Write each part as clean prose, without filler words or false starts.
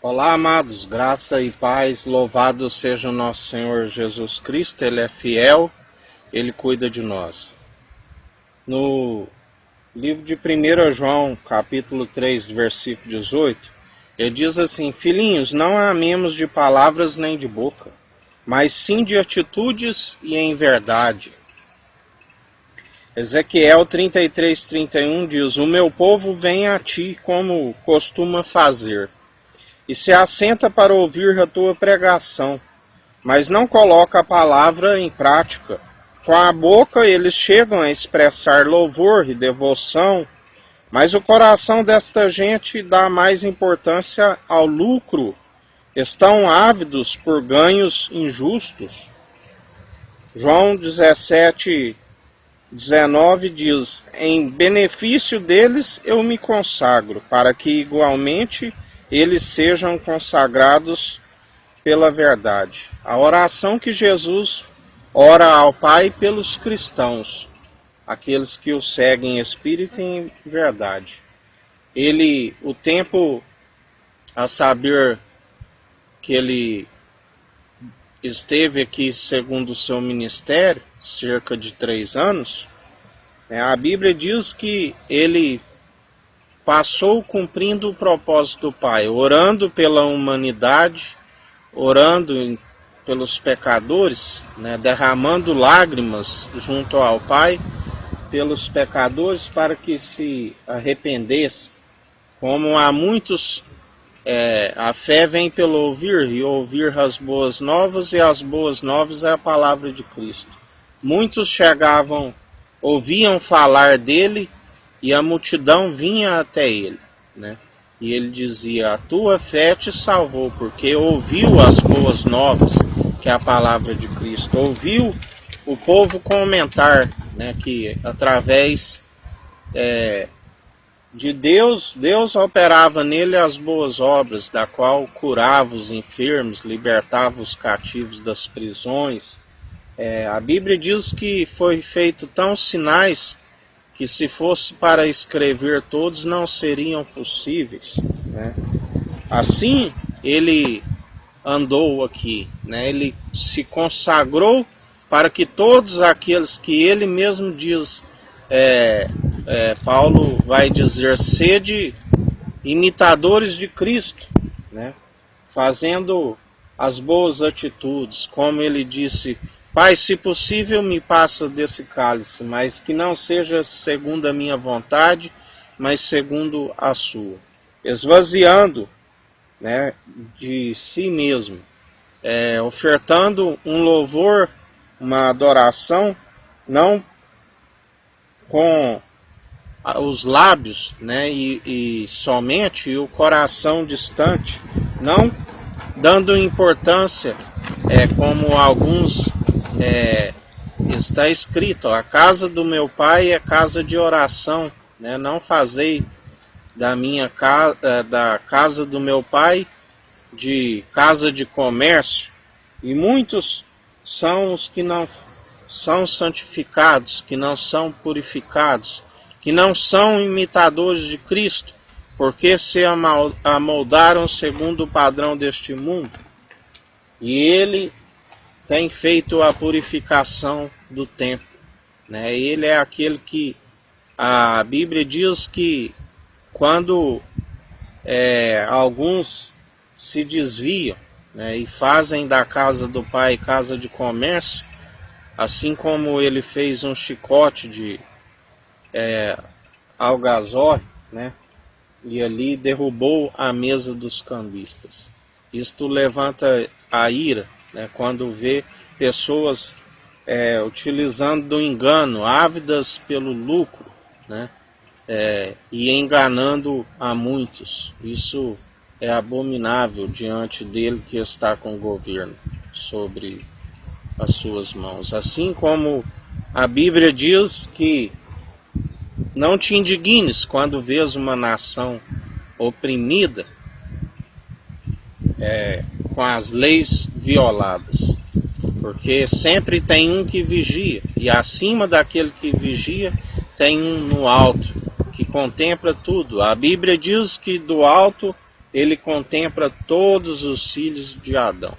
Olá, amados, graça e paz, louvado seja o nosso Senhor Jesus Cristo, Ele é fiel, Ele cuida de nós. No livro de 1 João, capítulo 3, versículo 18, ele diz assim: Filhinhos, não amemos de palavras nem de boca, mas sim de atitudes e em verdade. Ezequiel 33:31 diz: O meu povo vem a ti como costuma fazer, e se assenta para ouvir a tua pregação, mas não coloca a palavra em prática. Com a boca eles chegam a expressar louvor e devoção, mas o coração desta gente dá mais importância ao lucro. Estão ávidos por ganhos injustos. João 17:19 diz: Em benefício deles eu me consagro, para que igualmente eles sejam consagrados pela verdade. A oração que Jesus ora ao Pai pelos cristãos, aqueles que o seguem em espírito e em verdade. O tempo a saber que ele esteve aqui segundo o seu ministério, cerca de 3 anos, a Bíblia diz que ele passou cumprindo o propósito do Pai, orando pela humanidade, orando pelos pecadores, derramando lágrimas junto ao Pai pelos pecadores para que se arrependessem. Como há muitos, a fé vem pelo ouvir, e ouvir as boas novas, e as boas novas é a palavra de Cristo. Muitos chegavam, ouviam falar dele, e a multidão vinha até ele, E ele dizia: a tua fé te salvou, porque ouviu as boas novas, que é a palavra de Cristo. Ouviu o povo comentar, que através de Deus operava nele as boas obras, da qual curava os enfermos, libertava os cativos das prisões. A Bíblia diz que foi feito tão sinais que se fosse para escrever todos não seriam possíveis. Assim ele andou aqui, ele se consagrou para que todos aqueles que ele mesmo diz, Paulo vai dizer, sede imitadores de Cristo, fazendo as boas atitudes, como ele disse: Pai, se possível, me passa desse cálice, mas que não seja segundo a minha vontade, mas segundo a sua. Esvaziando, de si mesmo, ofertando um louvor, uma adoração, não com os lábios, e somente o coração distante, não dando importância, como alguns está escrito: a casa do meu pai é casa de oração, não fazei da casa do meu pai de casa de comércio. E muitos são os que não são santificados, que não são purificados, que não são imitadores de Cristo, porque se amoldaram segundo o padrão deste mundo. E ele tem feito a purificação do templo. Ele é aquele que a Bíblia diz que quando alguns se desviam, e fazem da casa do pai casa de comércio, assim como ele fez um chicote de algazole, e ali derrubou a mesa dos cambistas. Isto levanta a ira, quando vê pessoas utilizando do engano, ávidas pelo lucro, e enganando a muitos. Isso é abominável diante dele que está com o governo sobre as suas mãos. Assim como a Bíblia diz que não te indignes quando vês uma nação oprimida, com as leis violadas, porque sempre tem um que vigia, e acima daquele que vigia tem um no alto, que contempla tudo. A Bíblia diz que do alto ele contempla todos os filhos de Adão.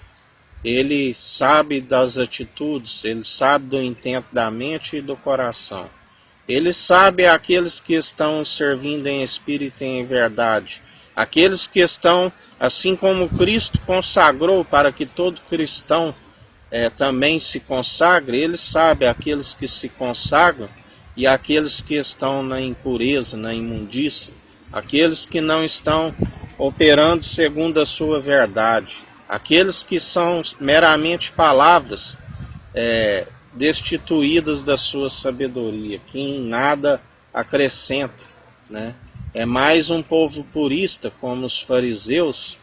Ele sabe das atitudes, ele sabe do intento da mente e do coração. Ele sabe aqueles que estão servindo em espírito e em verdade. Aqueles que estão, assim como Cristo consagrou para que todo cristão também se consagre, ele sabe aqueles que se consagram e aqueles que estão na impureza, na imundícia, aqueles que não estão operando segundo a sua verdade, aqueles que são meramente palavras destituídas da sua sabedoria, que em nada acrescenta, né? É mais um povo purista, como os fariseus,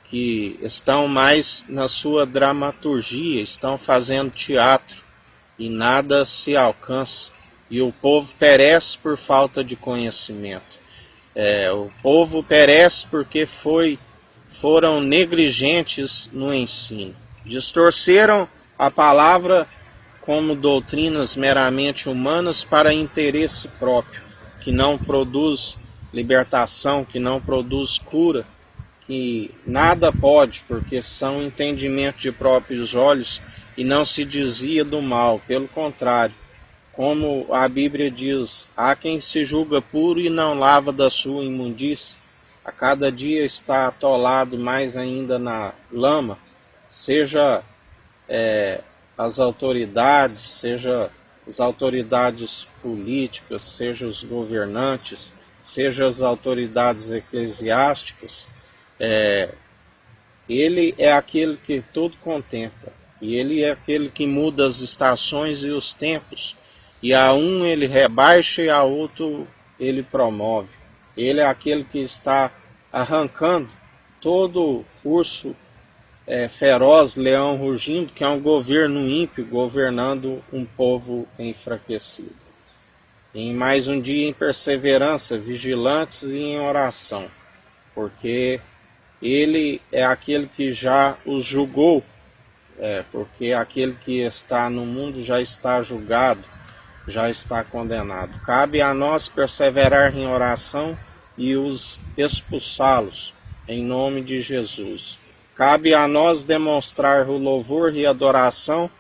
que estão mais na sua dramaturgia, estão fazendo teatro e nada se alcança. E o povo perece por falta de conhecimento. O povo perece porque foram negligentes no ensino. Distorceram a palavra como doutrinas meramente humanas para interesse próprio, que não produz libertação, que não produz cura, que nada pode, porque são entendimento de próprios olhos e não se desvia do mal. Pelo contrário, como a Bíblia diz, há quem se julga puro e não lava da sua imundície, a cada dia está atolado mais ainda na lama, seja as autoridades, seja as autoridades políticas, seja os governantes, seja as autoridades eclesiásticas. Ele é aquele que tudo contempla, e ele é aquele que muda as estações e os tempos, e a um ele rebaixa e a outro ele promove. Ele é aquele que está arrancando todo urso feroz, leão rugindo, que é um governo ímpio governando um povo enfraquecido. Em mais um dia em perseverança, vigilantes e em oração, porque ele é aquele que já os julgou, porque aquele que está no mundo já está julgado, já está condenado. Cabe a nós perseverar em oração e os expulsá-los, em nome de Jesus. Cabe a nós demonstrar o louvor e adoração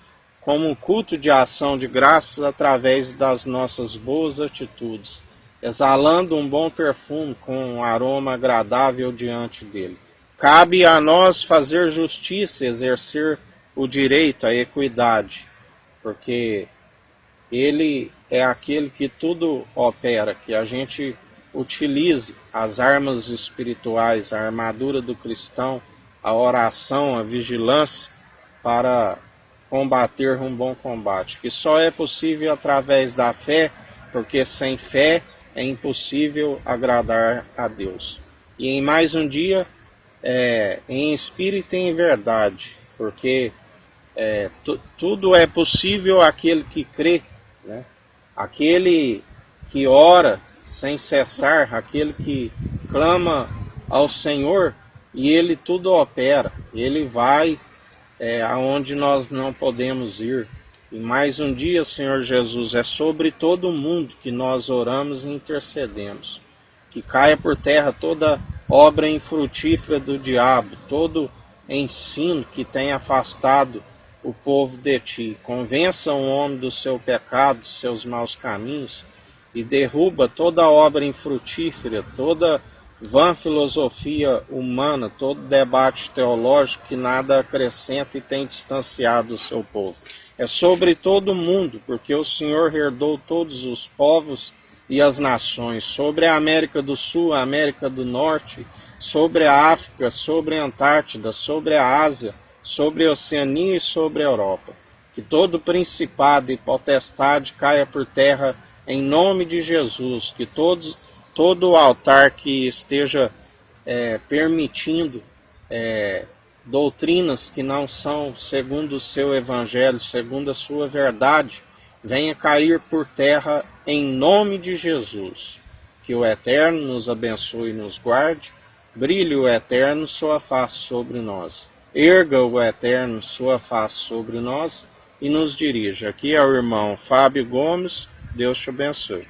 como um culto de ação de graças através das nossas boas atitudes, exalando um bom perfume com um aroma agradável diante dele. Cabe a nós fazer justiça, exercer o direito, a equidade, porque ele é aquele que tudo opera, que a gente utilize as armas espirituais, a armadura do cristão, a oração, a vigilância, para combater um bom combate, que só é possível através da fé, porque sem fé é impossível agradar a Deus. E em mais um dia, em espírito e em verdade, porque tudo é possível àquele que crê, né? Aquele que ora sem cessar, aquele que clama ao Senhor, e ele tudo opera, ele vai aonde nós não podemos ir. E mais um dia, Senhor Jesus, é sobre todo mundo que nós oramos e intercedemos. Que caia por terra toda obra infrutífera do diabo, todo ensino que tem afastado o povo de ti. Convença o homem do seu pecado, dos seus maus caminhos, e derruba toda obra infrutífera, toda vã filosofia humana, todo debate teológico que nada acrescenta e tem distanciado o seu povo. É sobre todo mundo, porque o Senhor herdou todos os povos e as nações, sobre a América do Sul, a América do Norte, sobre a África, sobre a Antártida, sobre a Ásia, sobre a Oceania e sobre a Europa. Que todo principado e potestade caia por terra em nome de Jesus, que todo altar que esteja permitindo doutrinas que não são segundo o seu evangelho, segundo a sua verdade, venha cair por terra em nome de Jesus. Que o Eterno nos abençoe e nos guarde, brilhe o Eterno sua face sobre nós, erga o Eterno sua face sobre nós e nos dirija. Aqui é o irmão Fábio Gomes, Deus te abençoe.